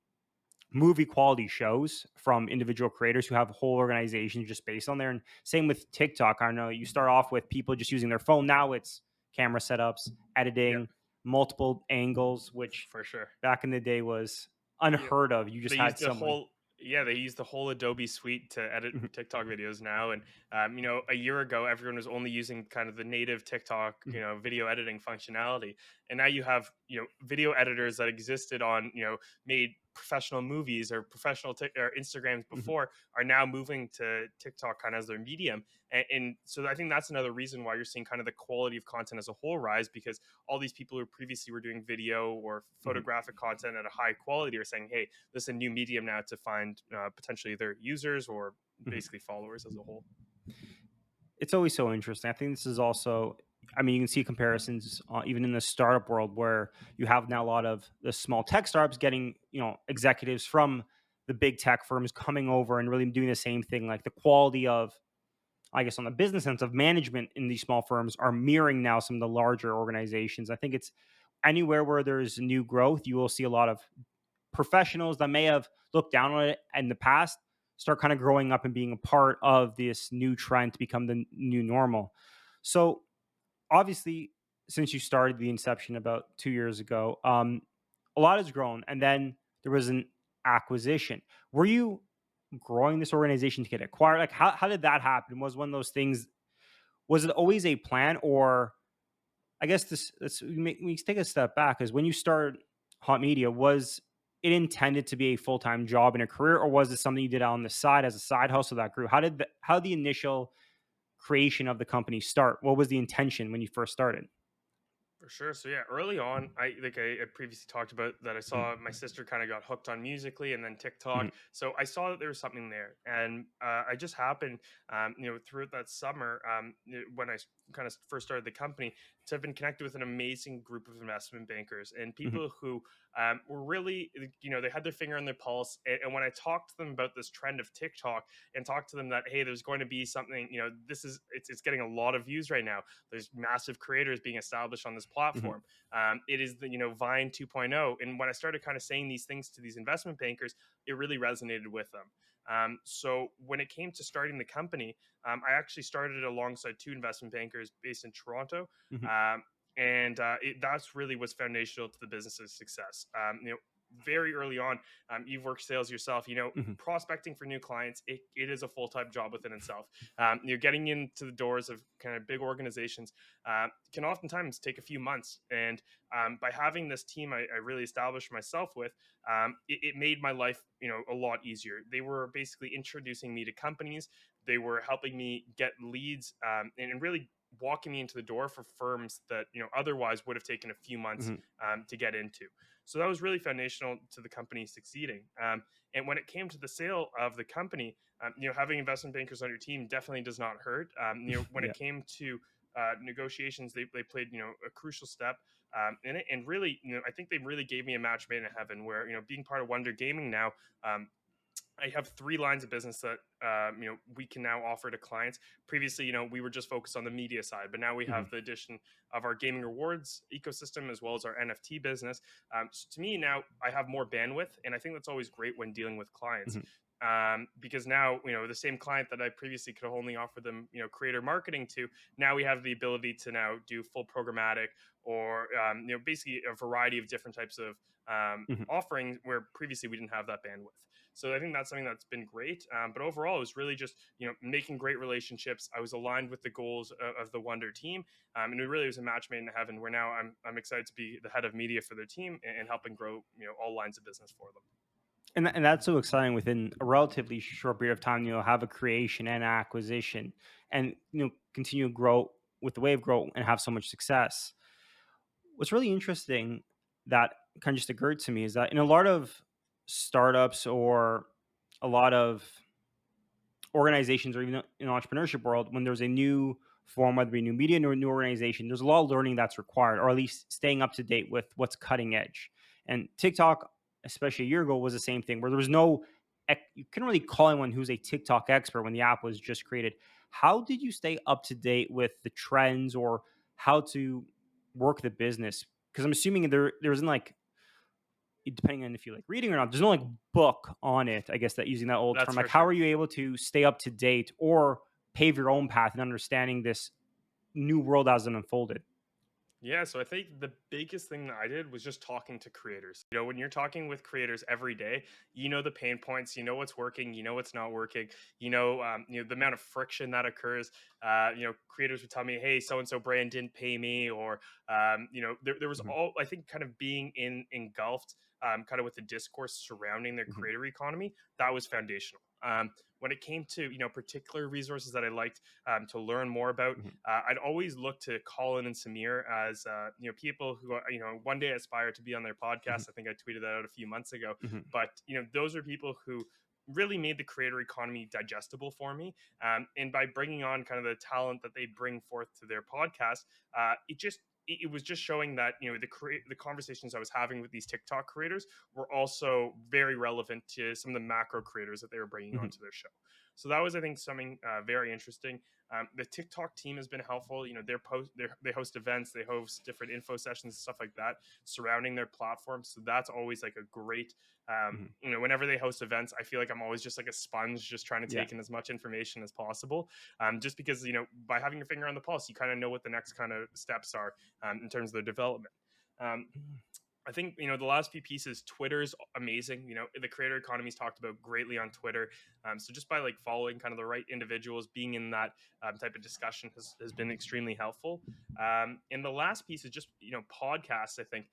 [SPEAKER 1] movie quality shows from individual creators who have whole organizations just based on there. And same with TikTok. I know you start off with people just using their phone. Now it's camera setups,
[SPEAKER 2] Yeah,
[SPEAKER 1] editing, multiple angles, which
[SPEAKER 2] for sure.
[SPEAKER 1] back in the day was
[SPEAKER 2] Yeah.
[SPEAKER 1] unheard of. You
[SPEAKER 2] They
[SPEAKER 1] just
[SPEAKER 2] use
[SPEAKER 1] had
[SPEAKER 2] the
[SPEAKER 1] someone.
[SPEAKER 2] whole Yeah, they use the whole Adobe suite to edit
[SPEAKER 1] Mhm.
[SPEAKER 2] TikTok videos now. And a year ago everyone was only using kind of the native TikTok,
[SPEAKER 1] Mhm.
[SPEAKER 2] video editing functionality. And now you have, video editors that existed on, made professional movies or professional or Instagrams
[SPEAKER 1] Mhm.
[SPEAKER 2] before, are now moving to TikTok kind of as their medium. And so I think that's another reason why you're seeing kind of the quality of content as a whole rise, because all these people who previously were doing video or
[SPEAKER 1] Mhm.
[SPEAKER 2] photographic content at a high quality are saying, hey, this is a new medium now to find potentially their users or
[SPEAKER 1] Mhm.
[SPEAKER 2] basically followers as a whole.
[SPEAKER 1] it's always so interesting. I think this is also, I mean, you can see comparisons even in the startup world where you have now a lot of the small tech startups getting, executives from the big tech firms coming over and really doing the same thing. Like the quality of, I guess, on the business sense of management in these small firms are mirroring now some of the larger organizations. I think it's anywhere where there's new growth, you will see a lot of professionals that may have looked down on it in the past start kind of growing up and being a part of this new trend to become the new normal. So obviously, since you started the inception about 2 years ago, a lot has grown, and then there was an acquisition. Were you growing this organization to get acquired? Like, how did that happen? Was one of those things? Was it always a plan, or I guess we take a step back. Is when you started Hot Media, was it intended to be a full time job and a career, or was it something you did on the side as a side hustle that grew? How did the initial creation of the company start? What was the intention when you first started?
[SPEAKER 2] For sure. So yeah, early on, I previously talked about that I
[SPEAKER 1] Mhm,
[SPEAKER 2] saw my sister kind of got hooked on Musically and then TikTok.
[SPEAKER 1] mhm,
[SPEAKER 2] So I saw that there was something there, and I just happened, throughout that summer, when I kind of first started the company, to have been connected with an amazing group of investment bankers and
[SPEAKER 1] mhm,
[SPEAKER 2] people who were really, they had their finger on their pulse. And when I talked to them about this trend of TikTok and talked to them that hey, there's going to be something, it's getting a lot of views right now, there's massive creators being established on this
[SPEAKER 1] mhm,
[SPEAKER 2] platform. It is the Vine 2.0. And when I started kind of saying these things to these investment bankers, it really resonated with them. So when it came to starting the company, I actually started it alongside two investment bankers based in Toronto.
[SPEAKER 1] mhm,
[SPEAKER 2] Um, and that's really was foundational to the business's success. Very early on, you've worked sales yourself.
[SPEAKER 1] mhm,
[SPEAKER 2] Prospecting for new clients, it is a full-time job within itself. You're getting into the doors of kind of big organizations, can oftentimes take a few months. And by having this team, I really established myself with, it made my life, a lot easier. They were basically introducing me to companies. They were helping me get leads, and really walking me into the door for firms that otherwise would have taken a few months
[SPEAKER 1] mhm.
[SPEAKER 2] to get into. So that was really foundational to the company succeeding. And when it came to the sale of the company, having investment bankers on your team definitely does not hurt. When
[SPEAKER 1] Yeah.
[SPEAKER 2] it came to negotiations, they played a crucial step in it. And really, I think they really gave me a match made in heaven. Where being part of Wonder Gaming now, um, I have three lines of business that we can now offer to clients. Previously, we were just focused on the media side, but now we
[SPEAKER 1] Mhm,
[SPEAKER 2] have the addition of our gaming rewards ecosystem as well as our NFT business. So to me, now I have more bandwidth, and I think that's always great when dealing with clients.
[SPEAKER 1] mhm,
[SPEAKER 2] Because now the same client that I previously could only offer them creator marketing to, now we have the ability to now do full programmatic, or basically a variety of different types of
[SPEAKER 1] mhm.
[SPEAKER 2] offerings where previously we didn't have that bandwidth. So I think that's something that's been great. But overall, it was really just making great relationships. I was aligned with the goals of the Wonder team, and it really was a match made in heaven. Where now I'm excited to be the head of media for their team, and helping grow all lines of business for them.
[SPEAKER 1] And that's so exciting within a relatively short period of time, have a creation and acquisition and, continue to grow with the wave grow and have so much success. What's really interesting that kind of just occurred to me is that in a lot of startups or a lot of organizations or even in the entrepreneurship world, when there's a new form, whether it be new media or a new organization, there's a lot of learning that's required, or at least staying up to date with what's cutting edge. And TikTok, especially a year ago, was the same thing where there was no, you couldn't really call anyone who's a TikTok expert when the app was just created. How did you stay up to date with the trends or how to work the business? Because I'm assuming there isn't like, depending on if you like reading or not, there's no like book on it, I guess, that using that old
[SPEAKER 2] That's
[SPEAKER 1] term. Like,
[SPEAKER 2] for
[SPEAKER 1] how
[SPEAKER 2] sure.
[SPEAKER 1] are you able to stay up to date or pave your own path in understanding this new world as it unfolded?
[SPEAKER 2] Yeah, so I think the biggest thing that I did was just talking to creators. When you're talking with creators every day, the pain points, what's working, what's not working, the amount of friction that occurs. Creators would tell me, "Hey, so and so brand didn't pay me," or there was
[SPEAKER 1] Mhm,
[SPEAKER 2] all, I think, kind of being engulfed, kind of with the discourse surrounding the
[SPEAKER 1] mhm,
[SPEAKER 2] creator economy. That was foundational. When it came to particular resources that I liked to learn more about,
[SPEAKER 1] mhm,
[SPEAKER 2] I'd always look to Colin and Samir as people who one day aspire to be on their
[SPEAKER 1] mhm,
[SPEAKER 2] podcast. I think I tweeted that out a few months ago,
[SPEAKER 1] mhm,
[SPEAKER 2] but those are people who really made the creator economy digestible for me. And by bringing on kind of the talent that they bring forth to their podcast, it was just showing that the conversations I was having with these TikTok creators were also very relevant to some of the macro creators that they were bringing
[SPEAKER 1] Mhm.
[SPEAKER 2] onto their show. So that was, I think, something very interesting. The TikTok team has been helpful. They host events, they host different info sessions, stuff like that surrounding their platform. So that's always like a great.
[SPEAKER 1] Mhm.
[SPEAKER 2] Whenever they host events, I feel like I'm always just like a sponge, just trying to
[SPEAKER 1] Yeah.
[SPEAKER 2] take in as much information as possible. Just because by having your finger on the pulse, you kind of know what the next kind of steps are in terms of the development. Um,
[SPEAKER 1] Mhm.
[SPEAKER 2] I think the last few pieces, Twitter's amazing. The creator economy's talked about greatly on Twitter. So just by like following kind of the right individuals, being in that type of discussion has been extremely helpful. And the last piece is just podcasts. I think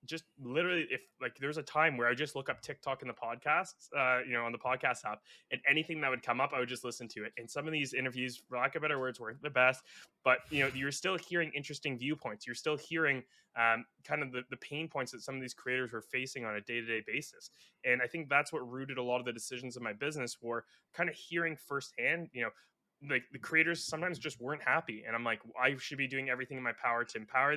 [SPEAKER 2] just literally, if like there's a time where I just look up TikTok in the podcasts, on the podcast app, and anything that would come up, I would just listen to it. And some of these interviews, for lack of better words, weren't the best, but you're still hearing interesting viewpoints. You're still hearing kind of the pain points that some of these creators were facing on a day-to-day basis. And I think that's what rooted a lot of the decisions in my business, were kind of hearing firsthand, like the creators sometimes just weren't happy, and I'm like, I should be doing everything in my power to empower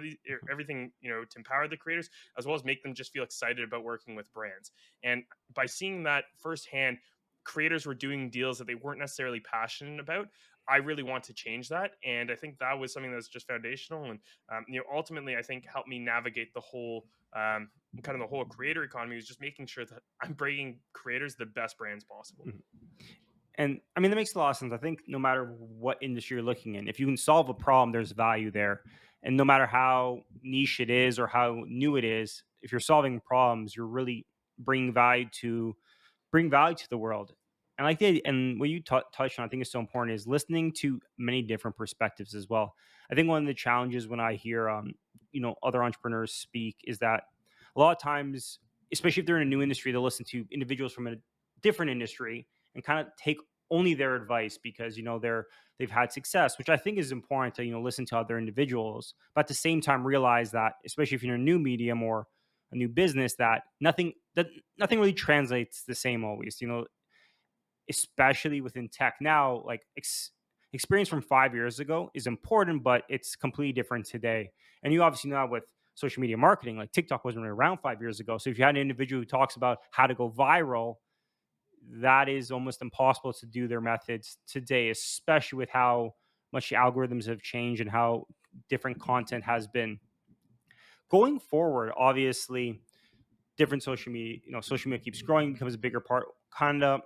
[SPEAKER 2] everything, to empower the creators, as well as make them just feel excited about working with brands. And by seeing that firsthand, creators were doing deals that they weren't necessarily passionate about, I really want to change that. And I think that was something that's just foundational, and ultimately, I think helped me navigate the whole kind of the whole creator economy, was just making sure that I'm bringing creators the best brands possible.
[SPEAKER 1] Mhm. And I mean, that makes a lot of sense. I think no matter what industry you're looking in, if you can solve a problem, there's value there. And no matter how niche it is or how new it is, if you're solving problems, you're really bringing value to bring value to the world. And like and what you touched on, I think is so important is listening to many different perspectives as well. I think one of the challenges when I hear, other entrepreneurs speak is that a lot of times, especially if they're in a new industry, they'll listen to individuals from a different industry and kind of take only their advice because they've had success, which I think is important to listen to other individuals, but at the same time realize that, especially if you're in a new medium or a new business, that nothing really translates the same always. Especially within tech now, like experience from 5 years ago is important, but it's completely different today. And you obviously know with social media marketing, like TikTok wasn't really around 5 years ago. So if you had an individual who talks about how to go viral, that is almost impossible to do their methods today, especially with how much the algorithms have changed and how different content has been. Going forward, obviously, different social media keeps growing, becomes a bigger part. Kind of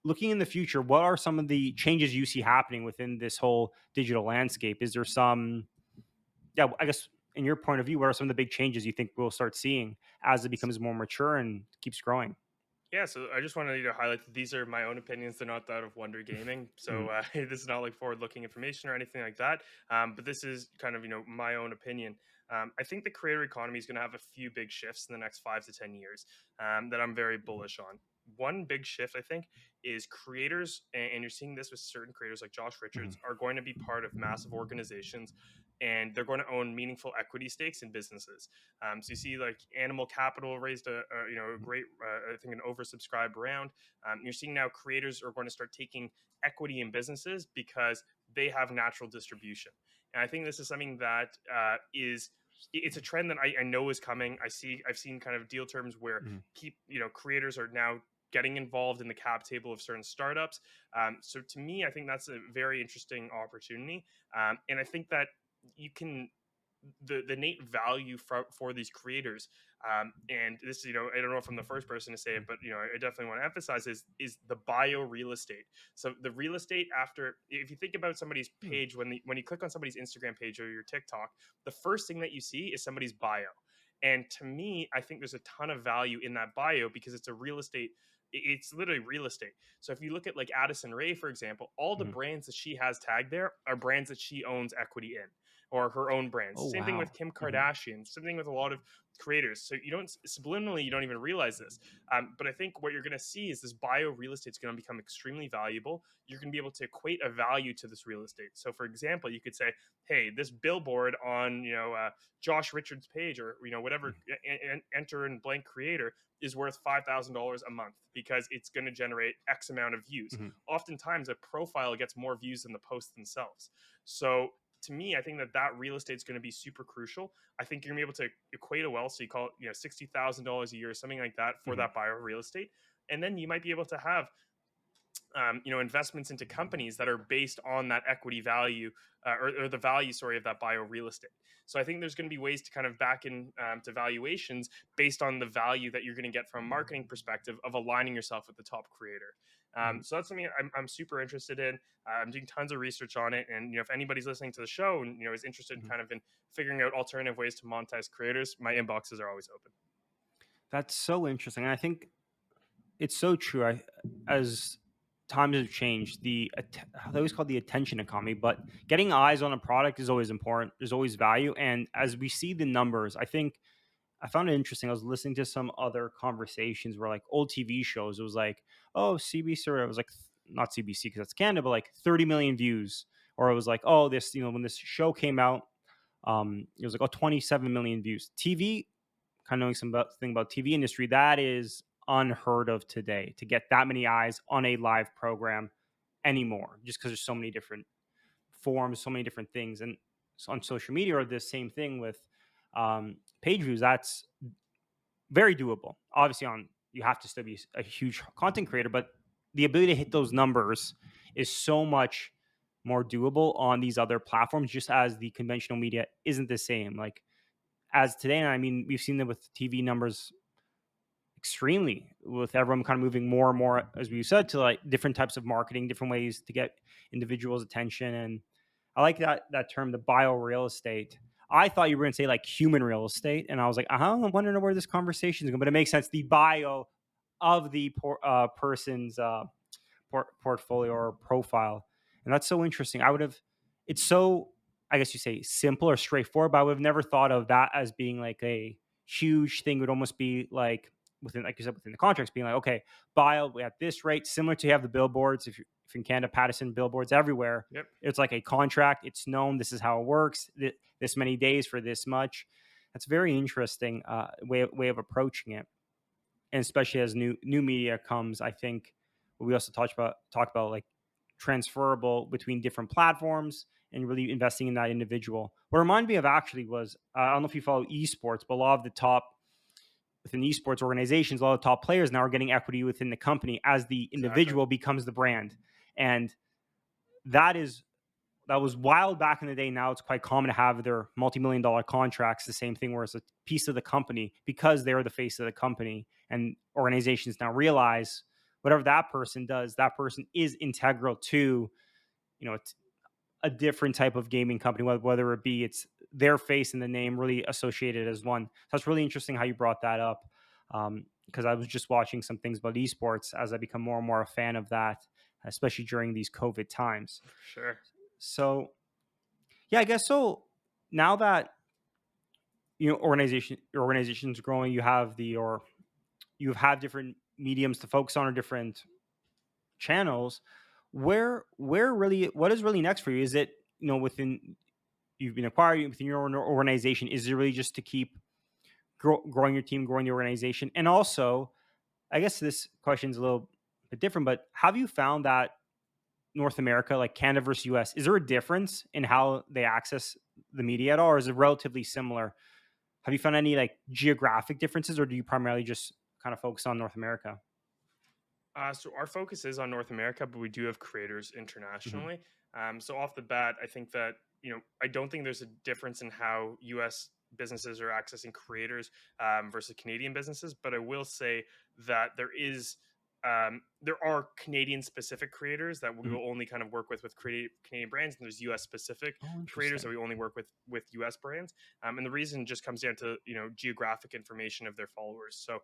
[SPEAKER 1] looking in the future, what are some of the changes you see happening within this whole digital landscape? Is there some, yeah, I guess in your point of view, what are some of the big changes you think we'll start seeing as it becomes more mature and keeps growing?
[SPEAKER 2] Yeah, so I just wanted you to highlight that these are my own opinions. They're not that of Wonder Gaming. So
[SPEAKER 1] Mhm.
[SPEAKER 2] this is not like forward-looking information or anything like that. But this is kind of my own opinion. I think the creator economy is going to have a few big shifts in the next 5 to 10 years that I'm very bullish on. One big shift, I think, is creators, and you're seeing this with certain creators like Josh
[SPEAKER 1] Mhm.
[SPEAKER 2] Richards, are going to be part of massive organizations, and they're going to own meaningful equity stakes in businesses. So you see, like Animal Capital raised a great, I think, an oversubscribed round. You're seeing now creators are going to start taking equity in businesses because they have natural distribution, and I think this is something that it's a trend that I know is coming. I've seen kind of deal terms where
[SPEAKER 1] Mhm.
[SPEAKER 2] creators are now getting involved in the cap table of certain startups. So to me, I think that's a very interesting opportunity, and I think that you can the innate value for these creators, and this, I don't know if I'm the first person to say it, but I definitely want to emphasize is the bio real estate. So the real estate, after, if you think about somebody's
[SPEAKER 1] Mhm.
[SPEAKER 2] page, when you click on somebody's Instagram page or your TikTok, the first thing that you see is somebody's bio. And to me, I think there's a ton of value in that bio because it's a real estate, it's literally real estate. So if you look at like Addison Ray, for example, all the
[SPEAKER 1] Mhm.
[SPEAKER 2] brands that she has tagged there are brands that she owns equity in. or her own brands.
[SPEAKER 1] Oh
[SPEAKER 2] Same thing with
[SPEAKER 1] wow.
[SPEAKER 2] Kim
[SPEAKER 1] Mhm.
[SPEAKER 2] Kardashian. Same thing with a lot of creators. So you don't subliminally, you don't even realize this. But I think what you're going to see is this bio real estate is going to become extremely valuable. You're going to be able to equate a value to this real estate. So, for example, you could say, "Hey, this billboard on Josh Richards' page, or whatever, enter in blank creator, is worth $5,000 a month because it's going to generate X amount of views."
[SPEAKER 1] Mhm.
[SPEAKER 2] Oftentimes, a profile gets more views than the posts themselves. So, to me, I think that real estate is going to be super crucial. I think you're gonna be able to equate a wealth. So you call it, $60,000 a year, something like that, for
[SPEAKER 1] Mhm.
[SPEAKER 2] that buyer real estate, and then you might be able to have investments into companies that are based on that equity value, or the value, sorry, of that bio real estate. So I think there's going to be ways to kind of back in to valuations based on the value that you're going to get from a marketing perspective of aligning yourself with the top creator.
[SPEAKER 1] Mhm.
[SPEAKER 2] So that's something I'm super interested in. I'm doing tons of research on it, and if anybody's listening to the show and is interested in
[SPEAKER 1] Mhm.
[SPEAKER 2] kind of in figuring out alternative ways to monetize creators, my inboxes are always open.
[SPEAKER 1] That's so interesting. And I think it's so true. As times have changed, they always call it the attention economy, but getting eyes on a product is always important. There's always value, and as we see the numbers, I think I found it interesting. I was listening to some other conversations where like old TV shows. It was like, oh, CBC, or it was like not CBC because that's Canada, but like 30 million views, or it was like, oh, this when this show came out, it was like, oh, 27 million views. TV, kind of knowing some thing about TV industry, that is unheard of today to get that many eyes on a live program anymore, just because there's so many different forms, so many different things, and on social media or the same thing with page views. That's very doable. Obviously, on you have to still be a huge content creator, but the ability to hit those numbers is so much more doable on these other platforms, just as the conventional media isn't the same. Like as today, and I mean, we've seen that with TV numbers extremely, with everyone kind of moving more and more, as we said, to like different types of marketing, different ways to get individuals' attention. And I like that term, the bio real estate. I thought you were going to say like human real estate, and I was like, I'm wondering where this conversation is going. But it makes sense. The bio of the person's portfolio or profile, and that's so interesting. I would have. It's so, I guess you say, simple or straightforward, but I would have never thought of that as being like a huge thing. It would almost be like within, like you said, within the contracts, being like, okay, bio at this rate, similar to you have the billboards. If in Canada, Pattison billboards everywhere.
[SPEAKER 2] Yep.
[SPEAKER 1] It's like a contract. It's known. This is how it works. This many days for this much. That's very interesting way of approaching it, and especially as new media comes, I think we also talk about like transferable between different platforms and really investing in that individual. What reminded me of actually was I don't know if you follow esports, but a lot of the top within esports organizations, a lot of top players now are getting equity within the company as the
[SPEAKER 2] Exactly.
[SPEAKER 1] individual becomes the brand, and that is that was wild back in the day. Now it's quite common to have their multi-million dollar contracts, the same thing where it's a piece of the company because they're the face of the company. And organizations now realize whatever that person does, that person is integral to, it's a different type of gaming company, whether it be it's their face and the name really associated as one. So it's really interesting how you brought that up. Because I was just watching some things about esports as I become more and more a fan of that, especially during these COVID times.
[SPEAKER 2] For sure.
[SPEAKER 1] So yeah, I guess so. Now that your organization's growing, you have different mediums to focus on or different channels. Where really what is really next for you? Is it within you've been acquired within your own organization? Is it really just to keep growing your team, growing the organization, and also I guess this question is a little bit different, but have you found that North America, like Canada versus US, is there a difference in how they access the media at all, or is it relatively similar? Have you found any like geographic differences, or do you primarily just kind of focus on North America?
[SPEAKER 2] So our focus is on North America, but we do have creators
[SPEAKER 1] Hmm.
[SPEAKER 2] internationally. So off the bat, I think that I don't think there's a difference in how U.S. businesses are accessing creators versus Canadian businesses, but I will say that there are Canadian specific creators that we
[SPEAKER 1] Hmm.
[SPEAKER 2] will only kind of work with Canadian brands, and there's U.S. specific
[SPEAKER 1] Oh,
[SPEAKER 2] creators that
[SPEAKER 1] interesting.
[SPEAKER 2] we only work with U.S. brands. And the reason just comes down to geographic information of their followers. So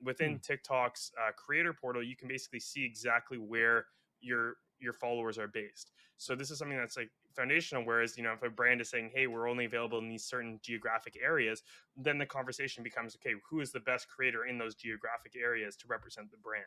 [SPEAKER 2] within
[SPEAKER 1] Hmm.
[SPEAKER 2] TikTok's creator portal, you can basically see exactly where your followers are based. So this is something that's like foundational. Whereas, if a brand is saying, "Hey, we're only available in these certain geographic areas," then the conversation becomes, okay, who is the best creator in those geographic areas to represent the brand?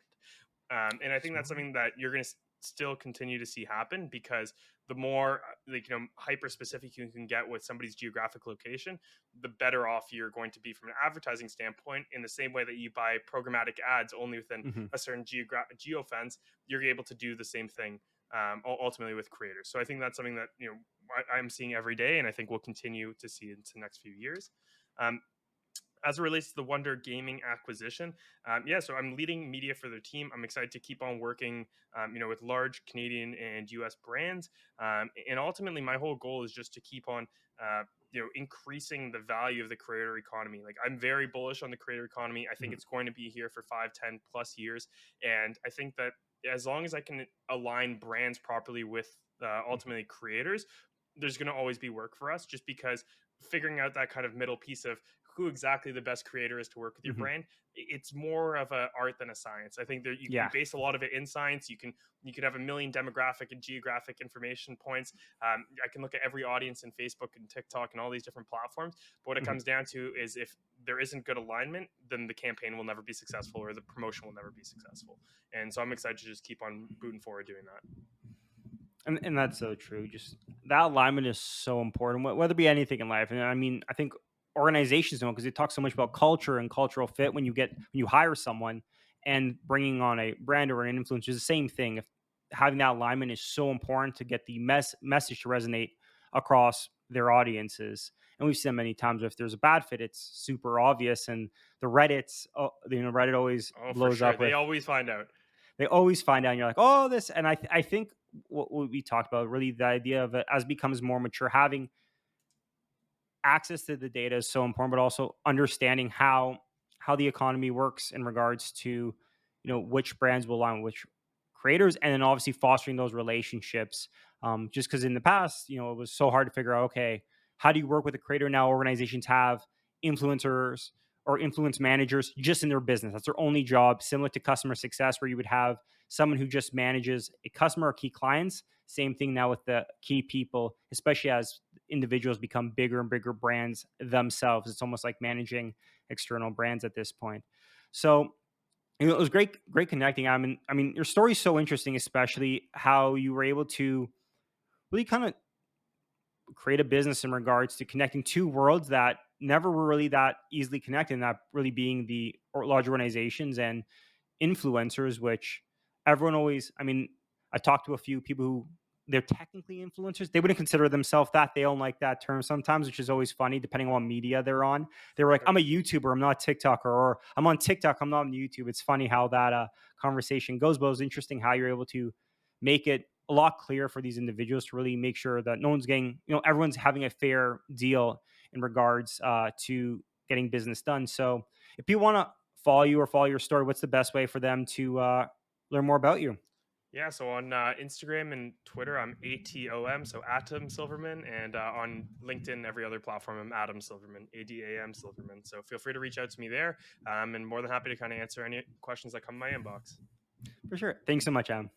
[SPEAKER 2] And I think that's
[SPEAKER 1] Smart.
[SPEAKER 2] something that you're going to still continue to see happen, because the more like hyper specific you can get with somebody's geographic location, the better off you're going to be from an advertising standpoint. In the same way that you buy programmatic ads only within
[SPEAKER 1] Hmm.
[SPEAKER 2] a certain geofence, you're able to do the same thing, ultimately with creators. So I think that's something that I'm seeing every day, and I think we'll continue to see into the next few years. Um, as it relates to the Wonder Gaming acquisition, yeah, so I'm leading media for their team. I'm excited to keep on working, with large Canadian and U.S. brands, and ultimately, my whole goal is just to keep on, increasing the value of the creator economy. Like, I'm very bullish on the creator economy. I think
[SPEAKER 1] Hmm.
[SPEAKER 2] it's going to be here for 5, 10 plus years, and I think that as long as I can align brands properly with ultimately creators, there's going to always be work for us. Just because figuring out that kind of middle piece of who exactly the best creator is to work with your
[SPEAKER 1] Hmm.
[SPEAKER 2] brand, it's more of an art than a science. I think that you
[SPEAKER 1] Yeah.
[SPEAKER 2] base a lot of it in science. You can have a million demographic and geographic information points. I can look at every audience in Facebook and TikTok and all these different platforms, but what it
[SPEAKER 1] Hmm.
[SPEAKER 2] comes down to is, if there isn't good alignment, then the campaign will never be successful, or the promotion will never be successful. And so I'm excited to just keep on booting forward doing that.
[SPEAKER 1] And that's so true. Just that alignment is so important, whether it be anything in life. And I mean, I think organizations know because they talk so much about culture and cultural fit when you hire someone, and bringing on a brand or an influencer is the same thing. If having that alignment is so important to get the message to resonate across their audiences. And we've seen many times if there's a bad fit, it's super obvious. And the Reddits, Reddit always
[SPEAKER 2] Oh, for
[SPEAKER 1] blows
[SPEAKER 2] sure.
[SPEAKER 1] up
[SPEAKER 2] They
[SPEAKER 1] with,
[SPEAKER 2] always find out.
[SPEAKER 1] they always find out, and you're like, oh, this. And I think what we talked about, really the idea of it as becomes more mature, having access to the data is so important, but also understanding how the economy works in regards to which brands will align with which creators, and then obviously fostering those relationships. Just because in the past, it was so hard to figure out, okay, how do you work with a creator? Now organizations have influencers or influence managers just in their business. That's their only job, similar to customer success, where you would have someone who just manages a customer or key clients. Same thing now with the key people, especially as individuals become bigger and bigger brands themselves. It's almost like managing external brands at this point. So, it was great connecting. I mean, your story is so interesting, especially how you were able to really kind of create a business in regards to connecting two worlds that never were really that easily connected, and that really being the large organizations and influencers, which everyone always, I mean, I talked to a few people who they're technically influencers. They wouldn't consider themselves that. They don't like that term sometimes, which is always funny depending on what media they're on. They were like,
[SPEAKER 2] Sure.
[SPEAKER 1] I'm a YouTuber, I'm not a TikToker, or I'm on TikTok, I'm not on YouTube. It's funny how that conversation goes, but it was interesting how you're able to make it a lot clearer for these individuals to really make sure that no one's getting, everyone's having a fair deal in regards to getting business done. So if you want to follow you or follow your story, what's the best way for them to learn more about you?
[SPEAKER 2] Yeah, so on Instagram and Twitter, I'm ATOM, so Atom Silverman, and on LinkedIn, every other platform, I'm Adam Silverman, ADAM Silverman. So feel free to reach out to me there, and more than happy to kind of answer any questions that come in my inbox.
[SPEAKER 1] For sure. Thanks so much, Adam.